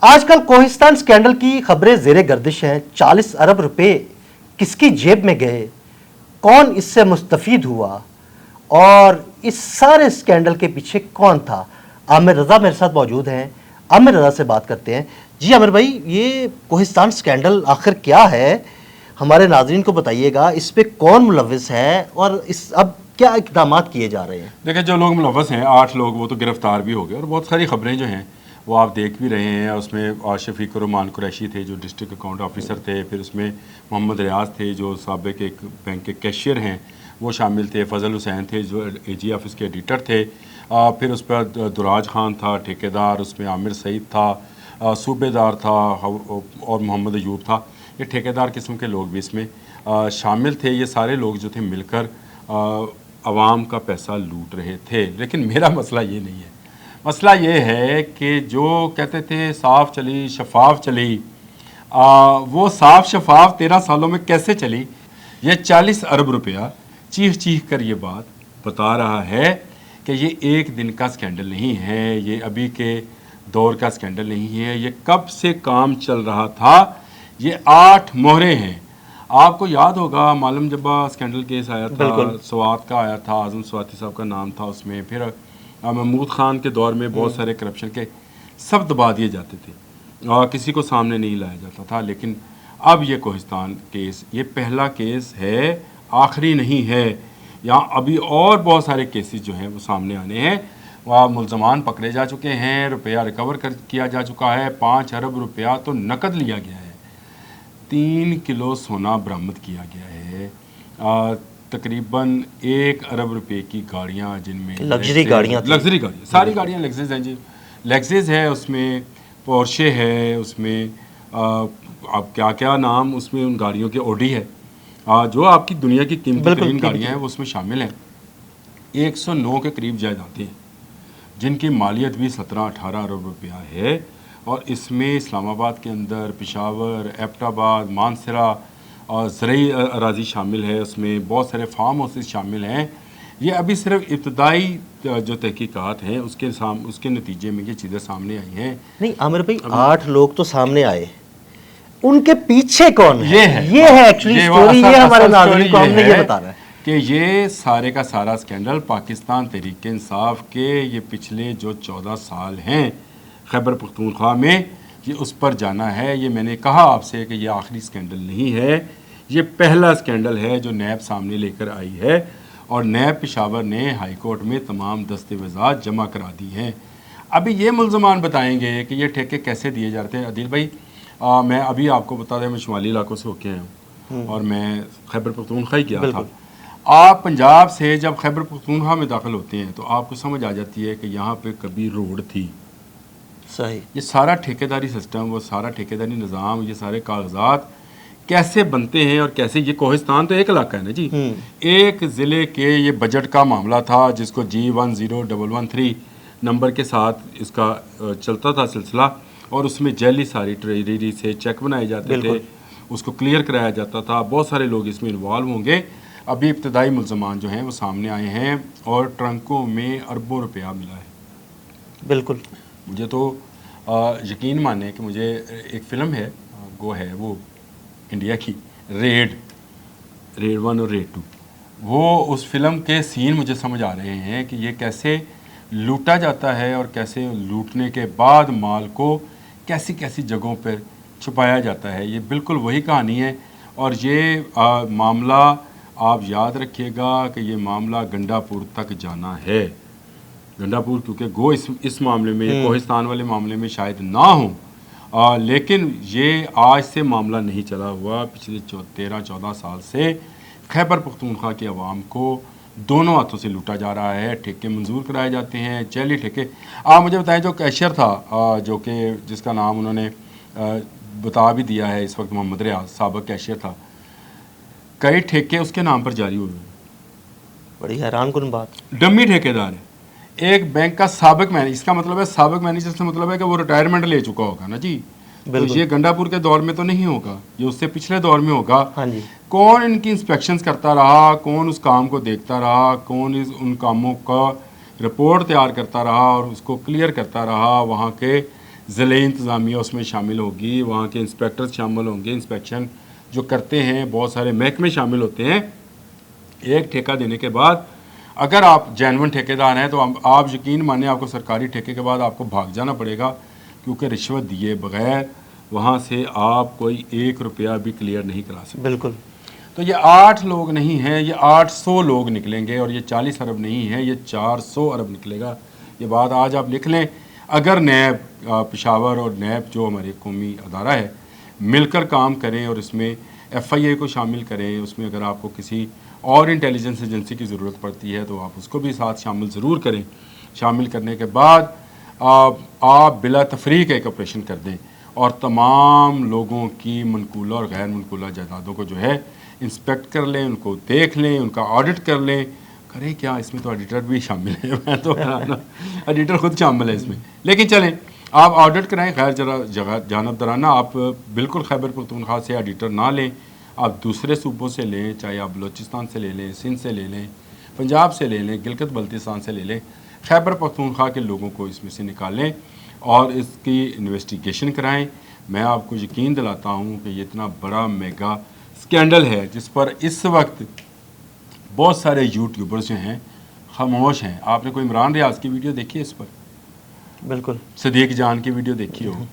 آج کل کوہستان سکینڈل کی خبریں زیر گردش ہیں. 40 ارب روپے کس کی جیب میں گئے, کون اس سے مستفید ہوا, اور اس سارے سکینڈل کے پیچھے کون تھا؟ عامر رضا میرے ساتھ موجود ہیں. عامر رضا سے بات کرتے ہیں. جی عامر بھائی, یہ کوہستان سکینڈل آخر کیا ہے؟ ہمارے ناظرین کو بتائیے گا, اس پہ کون ملوث ہے اور اب کیا اقدامات کیے جا رہے ہیں؟ دیکھیں, جو لوگ ملوث ہیں 8 لوگ وہ تو گرفتار بھی ہو گئے, اور بہت ساری خبریں جو ہیں وہ آپ دیکھ بھی رہے ہیں. اس میں شفیق الرحمان قریشی تھے جو ڈسٹرکٹ اکاؤنٹ آفیسر تھے, پھر اس میں محمد ریاض تھے جو سابق ایک بینک کے کیشیئر ہیں وہ شامل تھے, فضل حسین تھے جو اے جی آفس کے ایڈیٹر تھے, پھر اس پر دراج خان تھا ٹھیکیدار, اس میں عامر سعید تھا صوبے دار تھا, اور محمد ایوب تھا. یہ ٹھیکیدار قسم کے لوگ بھی اس میں شامل تھے. یہ سارے لوگ جو تھے مل کر عوام کا پیسہ لوٹ رہے تھے. لیکن میرا مسئلہ یہ نہیں ہے. مسئلہ یہ ہے کہ جو کہتے تھے صاف چلی شفاف چلی, وہ صاف شفاف 13 سالوں میں کیسے چلی؟ یہ 40 ارب روپیہ چیخ چیخ کر یہ بات بتا رہا ہے کہ یہ ایک دن کا سکینڈل نہیں ہے, یہ ابھی کے دور کا سکینڈل نہیں ہے, یہ کب سے کام چل رہا تھا. یہ 8 مہرے ہیں. آپ کو یاد ہوگا معلوم جبہ سکینڈل کیس آیا تھا, سوات کا آیا تھا, اعظم سواتی صاحب کا نام تھا اس میں, پھر محمود خان کے دور میں بہت سارے کرپشن کے سب دبا دیے جاتے تھے اور کسی کو سامنے نہیں لایا جاتا تھا. لیکن اب یہ کوہستان کیس یہ پہلا کیس ہے, آخری نہیں ہے. یہاں ابھی اور بہت سارے کیسز جو ہیں وہ سامنے آنے ہیں. وہاں ملزمان پکڑے جا چکے ہیں, روپیہ ریکور کیا جا چکا ہے, 5 ارب روپیہ تو نقد لیا گیا ہے, 3 کلو سونا برآمد کیا گیا ہے, تقریباً 1 ارب روپے کی گاڑیاں, جن میں لگژری گاڑیاں, ساری گاڑیاں لیکزس ہیں جی. لیکزس ہے, اس میں پورشے ہے, اس میں اب کیا کیا نام اس میں ان گاڑیوں کے, اوڈی ہے, جو آپ کی دنیا کی قیمتی ترین گاڑیاں ہیں وہ اس میں شامل ہیں. 109 کے قریب جائیدادیں ہیں جن کی مالیت بھی 17-18 ارب روپیہ ہے, اور اس میں اسلام آباد کے اندر پشاور, ایبٹ آباد, مانسرا اور زرعی اراضی شامل ہے, اس میں بہت سارے فارم ہاؤسز شامل ہیں. یہ ابھی صرف ابتدائی جو تحقیقات ہیں اس کے نتیجے میں یہ چیزیں سامنے آئی ہیں. نہیں عامر بھائی, 8 لوگ تو سامنے آئے, ان کے پیچھے کون ہے؟ یہ ہے ایکچولی سٹوری, یہ ہمارے ناظرین کو ہم نے یہ بتانا ہے کہ یہ سارے کا سارا سکینڈل پاکستان تحریک انصاف کے یہ پچھلے جو 14 سال ہیں خیبر پختونخوا میں, یہ اس پر جانا ہے. یہ میں نے کہا آپ سے کہ یہ آخری سکینڈل نہیں ہے, یہ پہلا سکینڈل ہے جو نیب سامنے لے کر آئی ہے, اور نیب پشاور نے ہائی کورٹ میں تمام دستاویزات جمع کرا دی ہیں. ابھی یہ ملزمان بتائیں گے کہ یہ ٹھیکے کیسے دیے جاتے ہیں. عدیل بھائی, میں ابھی آپ کو بتا دیں, میں شمالی علاقوں سے ہو کے آیا ہوں اور میں خیبر پختونخوا ہی گیا تھا. آپ پنجاب سے جب خیبر پختونخوا میں داخل ہوتے ہیں تو آپ کو سمجھ آ جاتی ہے کہ یہاں پہ کبھی روڈ تھی. صحیح. یہ سارا ٹھیکیداری سسٹم, وہ سارا ٹھیکیداری نظام, یہ سارے کاغذات کیسے بنتے ہیں اور کیسے, یہ کوہستان تو ایک علاقہ ہے نا جی, ایک ضلع کے یہ بجٹ کا معاملہ تھا جس کو G10113 نمبر کے ساتھ اس کا چلتا تھا سلسلہ, اور اس میں جعلی ساری ٹریجری سے چیک بنائے جاتے تھے, اس کو کلیئر کرایا جاتا تھا. بہت سارے لوگ اس میں انوالو ہوں گے. ابھی ابتدائی ملزمان جو ہیں وہ سامنے آئے ہیں اور ٹرنکوں میں اربوں روپیہ ملا ہے. بالکل. مجھے تو یقین مانے کہ مجھے ایک فلم ہے وہ ہے وہ انڈیا کی ریڈ 1 اور ریڈ 2, وہ اس فلم کے سین مجھے سمجھ آ رہے ہیں کہ یہ کیسے لوٹا جاتا ہے اور کیسے لوٹنے کے بعد مال کو کیسی کیسی جگہوں پر چھپایا جاتا ہے. یہ بالکل وہی کہانی ہے, اور یہ معاملہ آپ یاد رکھیے گا کہ یہ معاملہ گنڈا پور تک جانا ہے. گنڈا پور کیونکہ گو اس معاملے میں, کوہستان والے معاملے میں شاید نہ ہوں, لیکن یہ آج سے معاملہ نہیں چلا ہوا. پچھلے 13-14 سال سے خیبر پختونخوا کے عوام کو دونوں ہاتھوں سے لوٹا جا رہا ہے. ٹھیکے منظور کرائے جاتے ہیں, جعلی ٹھیکے. آپ مجھے بتائیں, جو کیشیئر تھا جو کہ جس کا نام انہوں نے بتا بھی دیا ہے اس وقت, محمد ریاض سابق کیشیئر تھا, کئی ٹھیکے اس کے نام پر جاری ہوئے ہیں. بڑی حیران کن بات. ڈمی ٹھیکیدار ہے, ایک بینک کا سابق مینیجر. اس کا مطلب ہے سابق مینیجر سے مطلب ہے کہ وہ ریٹائرمنٹ لے چکا ہوگا نا جی. تو یہ گنڈا پور کے دور میں تو نہیں ہوگا, یہ اس سے پچھلے دور میں ہوگا. کون ان کی انسپیکشنز کرتا رہا, کون اس کام کو دیکھتا رہا, کون ان کاموں کا رپورٹ تیار کرتا رہا اور اس کو کلیئر کرتا رہا. وہاں کے ضلعی انتظامیہ اس میں شامل ہوگی، وہاں کے انسپیکٹر شامل ہوں گے، انسپیکشن جو کرتے ہیں، بہت سارے محکمے شامل ہوتے ہیں۔ ایک ٹھیکہ دینے کے بعد اگر آپ جینون ٹھیکیدار ہیں تو آپ یقین مانیں آپ کو سرکاری ٹھیکے کے بعد آپ کو بھاگ جانا پڑے گا، کیونکہ رشوت دیے بغیر وہاں سے آپ کوئی 1 روپیہ بھی کلیئر نہیں کرا سکتے۔ بالکل۔ تو یہ 8 لوگ نہیں ہیں، یہ 800 لوگ نکلیں گے، اور یہ 40 ارب نہیں ہے، یہ 400 ارب نکلے گا۔ یہ بات آج آپ لکھ لیں۔ اگر نیب پشاور اور نیب جو ہمارے قومی ادارہ ہے مل کر کام کریں اور اس میں ایف آئی اے کو شامل کریں، اس میں اگر آپ کو کسی اور انٹیلیجنس ایجنسی کی ضرورت پڑتی ہے تو آپ اس کو بھی ساتھ شامل ضرور کریں۔ شامل کرنے کے بعد آپ بلا تفریق ایک آپریشن کر دیں اور تمام لوگوں کی منقولہ اور غیر منقولہ جائیدادوں کو جو ہے انسپیکٹ کر لیں، ان کو دیکھ لیں، ان کا آڈٹ کر لیں۔ کریں کیا، اس میں تو ایڈیٹر بھی شامل ہے، میں تو ایڈیٹر خود شامل ہے اس میں، لیکن چلیں آپ آڈٹ کرائیں غیر جانبدارانہ۔ آپ بالکل خیبر پختونخوا سے ایڈیٹر نہ لیں، آپ دوسرے صوبوں سے لیں، چاہے آپ بلوچستان سے لے لیں، سندھ سے لے لیں، پنجاب سے لے لیں، گلگت بلتستان سے لے لیں، خیبر پختونخوا کے لوگوں کو اس میں سے نکالیں اور اس کی انویسٹیگیشن کرائیں۔ میں آپ کو یقین دلاتا ہوں کہ یہ اتنا بڑا میگا اسکینڈل ہے جس پر اس وقت بہت سارے یوٹیوبرز جو ہیں خاموش ہیں۔ آپ نے کوئی عمران ریاض کی ویڈیو دیکھی ہے اس پر؟ بالکل۔ صدیق جان کی ویڈیو دیکھی ہو؟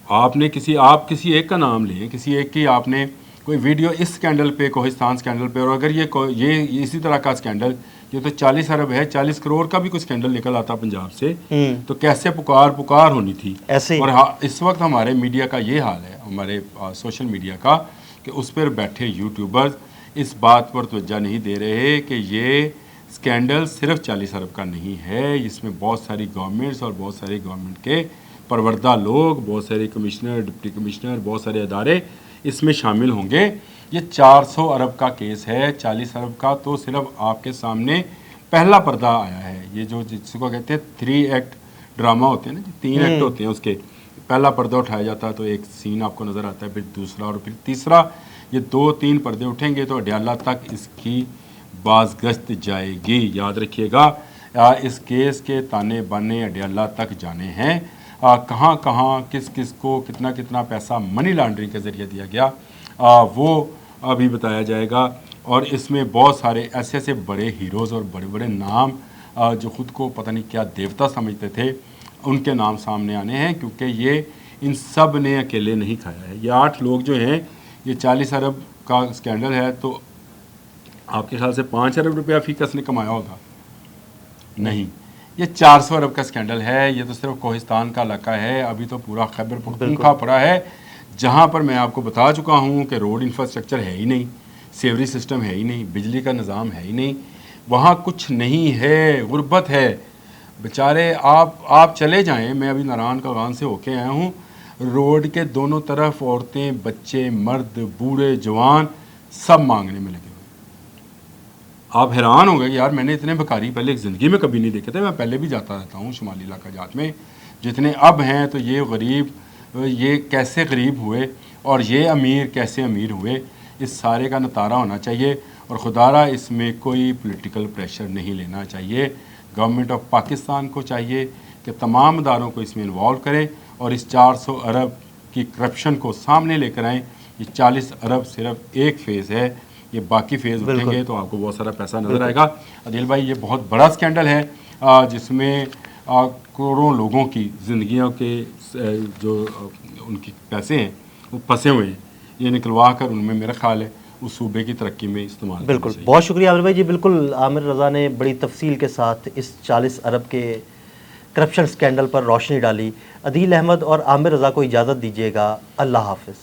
آپ کسی ایک کا نام لیں، کسی ایک کی آپ نے کوئی ویڈیو اس سکینڈل پہ، کوہستان سکینڈل پہ، اور اگر یہ اسی طرح کا سکینڈل، یہ تو 40 ارب ہے، 40 کروڑ کا بھی کوئی سکینڈل نکل آتا پنجاب سے تو کیسے پکار ہونی تھی ایسے ہی۔ اور اس وقت ہمارے میڈیا کا یہ حال ہے، ہمارے سوشل میڈیا کا، کہ اس پر بیٹھے یوٹیوبرز اس بات پر توجہ نہیں دے رہے کہ یہ سکینڈل صرف 40 ارب کا نہیں ہے، اس میں بہت ساری گورنمنٹس اور بہت سارے گورنمنٹ کے پروردہ لوگ، بہت سارے کمشنر، ڈپٹی کمشنر، بہت سارے ادارے اس میں شامل ہوں گے۔ یہ 400 ارب کا کیس ہے، 40 ارب کا تو صرف آپ کے سامنے پہلا پردہ آیا ہے۔ یہ جو جس کو کہتے ہیں 3 ایکٹ ڈرامہ ہوتے ہیں نا، 3 ایکٹ ہوتے ہیں، اس کے پہلا پردہ اٹھایا جاتا ہے تو ایک سین آپ کو نظر آتا ہے، پھر دوسرا اور پھر تیسرا، یہ 2-3 پردے اٹھیں گے تو اڈیالہ تک اس کی بازگشت جائے گی۔ یاد رکھیے گا، اس کیس کے تانے بانے اڈیالہ تک جانے ہیں، کہاں کہاں کس کس کو کتنا پیسہ منی لانڈرنگ کے ذریعے دیا گیا وہ ابھی بتایا جائے گا۔ اور اس میں بہت سارے ایسے بڑے ہیروز اور بڑے بڑے نام جو خود کو پتہ نہیں کیا دیوتا سمجھتے تھے، ان کے نام سامنے آنے ہیں، کیونکہ یہ ان سب نے اکیلے نہیں کھایا ہے۔ یہ 8 لوگ جو ہیں، یہ 40 ارب کا سکینڈل ہے تو آپ کے خیال سے 5 ارب روپیہ فی کس نے کمایا ہوگا؟ نہیں، یہ 400 ارب کا سکینڈل ہے۔ یہ تو صرف کوہستان کا علاقہ ہے، ابھی تو پورا خیبر پختونخوا پڑا ہے، جہاں پر میں آپ کو بتا چکا ہوں کہ روڈ انفراسٹرکچر ہے ہی نہیں، سیوری سسٹم ہے ہی نہیں، بجلی کا نظام ہے ہی نہیں، وہاں کچھ نہیں ہے، غربت ہے۔ بیچارے آپ چلے جائیں، میں ابھی ناران کاغان سے ہو کے آیا ہوں، روڈ کے دونوں طرف عورتیں، بچے، مرد، بوڑھے، جوان سب مانگنے میں لگے ہوئے۔ آپ حیران ہوں گے کہ یار میں نے اتنے بھکاری پہلے زندگی میں کبھی نہیں دیکھے تھے۔ میں پہلے بھی جاتا رہتا ہوں شمالی علاقہ جات میں، جتنے اب ہیں تو یہ غریب، یہ کیسے غریب ہوئے اور یہ امیر کیسے امیر ہوئے، اس سارے کا نتارہ ہونا چاہیے۔ اور خدا را اس میں کوئی پولیٹیکل پریشر نہیں لینا چاہیے۔ گورنمنٹ آف پاکستان کو چاہیے کہ تمام اداروں کو اس میں انوالو کریں اور اس 400 ارب کی کرپشن کو سامنے لے کر آئیں۔ یہ 40 ارب صرف ایک فیز ہے، یہ باقی فیز اٹھیں گے تو آپ کو بہت سارا پیسہ نظر آئے گا۔ عادل بھائی، یہ بہت بڑا سکینڈل ہے جس میں کروڑوں لوگوں کی زندگیوں کے جو ان کے پیسے ہیں وہ پھنسے ہوئے ہیں، یہ نکلوا کر ان میں میرا خیال ہے اس صوبے کی ترقی میں استعمال۔ بالکل، بہت شکریہ عامر بھائی جی۔ بالکل عامر رضا نے بڑی تفصیل کے ساتھ اس 40 ارب کے کرپشن سکینڈل پر روشنی ڈالی۔ عدیل احمد اور عامر رضا کو اجازت دیجیے گا، اللہ حافظ۔